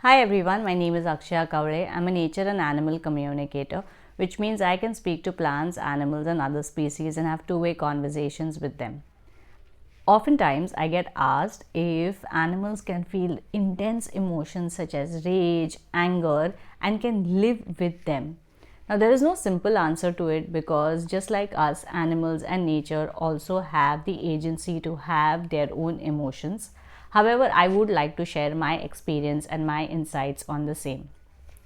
Hi everyone, my name is Akshaya Kaure. I'm a nature and animal communicator, which means I can speak to plants, animals, and other species and have two-way conversations with them. Oftentimes, I get asked if animals can feel intense emotions such as rage, anger, and can live with them. Now, there is no simple answer to it because just like us, animals and nature also have the agency to have their own emotions. However, I would like to share my experience and my insights on the same.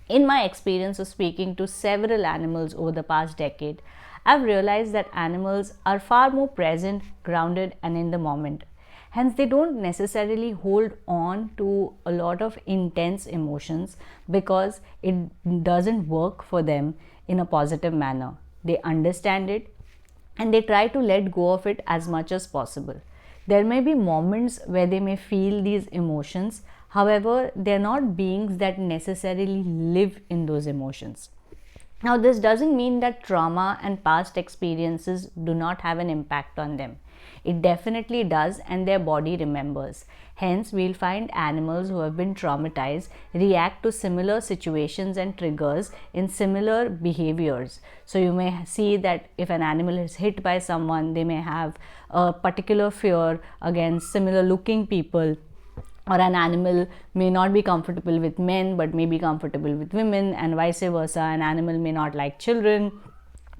In my experience of speaking to several animals over the past decade, I've realized that animals are far more present, grounded, and in the moment. Hence, they don't necessarily hold on to a lot of intense emotions because it doesn't work for them in a positive manner. They understand it and they try to let go of it as much as possible. There may be moments where they may feel these emotions, however, they're not beings that necessarily live in those emotions. Now, this doesn't mean that trauma and past experiences do not have an impact on them. It definitely does, and their body remembers. Hence, we'll find animals who have been traumatized react to similar situations and triggers in similar behaviors. So, you may see that if an animal is hit by someone, they may have a particular fear against similar looking people, or an animal may not be comfortable with men but may be comfortable with women, and vice versa. An animal may not like children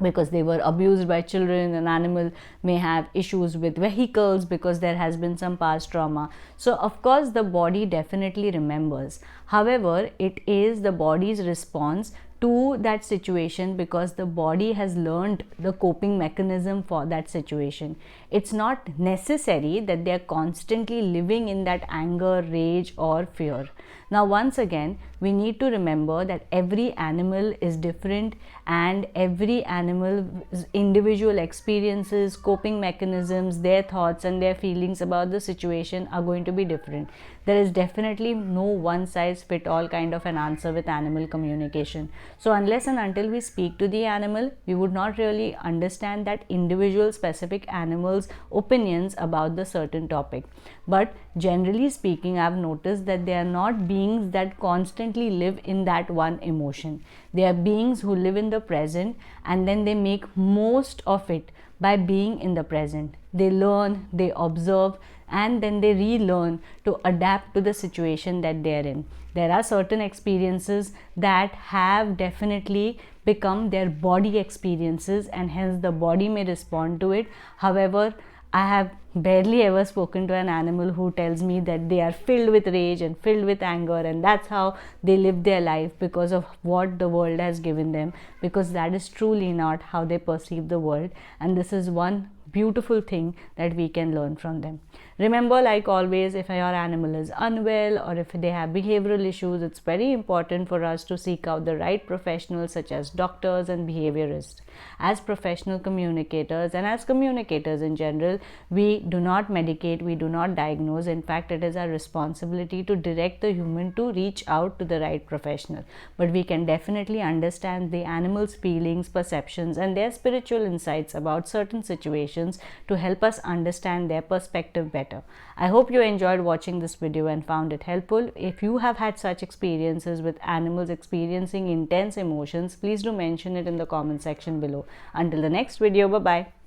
because they were abused by children. An animal may have issues with vehicles because there has been some past trauma. So of course the body definitely remembers. However, it is the body's response to that situation because the body has learned the coping mechanism for that situation. It's not necessary that they are constantly living in that anger, rage, or fear. Now, once again, we need to remember that every animal is different and every animal's individual experiences, coping mechanisms, their thoughts, and their feelings about the situation are going to be different. There is definitely no one size fit all kind of an answer with animal communication. So unless and until we speak to the animal, we would not really understand that individual specific animal's opinions about the certain topic. But generally speaking, I've noticed that they are not beings that constantly live in that one emotion. They are beings who live in the present and then they make most of it by being in the present. They learn, they observe, and then they relearn to adapt to the situation that they are in. There are certain experiences that have definitely become their body experiences, and hence the body may respond to it. However, I have barely ever spoken to an animal who tells me that they are filled with rage and filled with anger, and that's how they live their life because of what the world has given them, because that is truly not how they perceive the world. And this is one beautiful thing that we can learn from them. Remember, like always, if your animal is unwell or if they have behavioral issues, it's very important for us to seek out the right professionals such as doctors and behaviorists. As professional communicators and as communicators in general, we do not medicate, we do not diagnose. In fact, it is our responsibility to direct the human to reach out to the right professional. But we can definitely understand the animal's feelings, perceptions, and their spiritual insights about certain situations to help us understand their perspective better. I hope you enjoyed watching this video and found it helpful. If you have had such experiences with animals experiencing intense emotions, please do mention it in the comment section below. Until the next video, bye-bye.